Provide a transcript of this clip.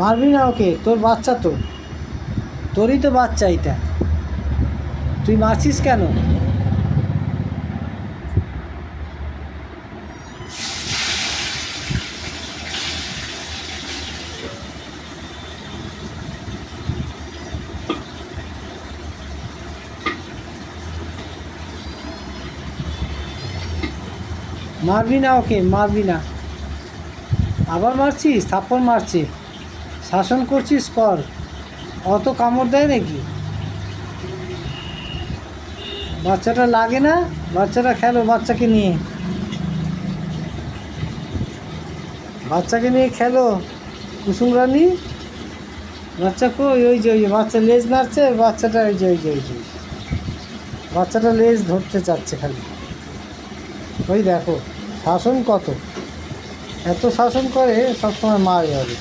মারবি না ওকে, তোর বাচ্চা তো, তোরই তো বাচ্চা এটা, তুই মারছিস কেন? মারবি না ওকে, মারবি না। আবার মারছিস, থাপ্পড় মারছে, শাসন করছিস কর, অত কামড় দেয় নাকি? বাচ্চাটা লাগে না? বাচ্চাটা খেলো, বাচ্চাকে নিয়ে, বাচ্চাকে নিয়ে খেলো কুসুম রানী। বাচ্চা কই? ওই যে বাচ্চা লেজ নাড়ছে, বাচ্চাটা ওই যে বাচ্চাটা লেজ ধরতে চাচ্ছে খালি। ওই দেখো শাসন কত, এত শাসন করে, সবসময় মার যাবে।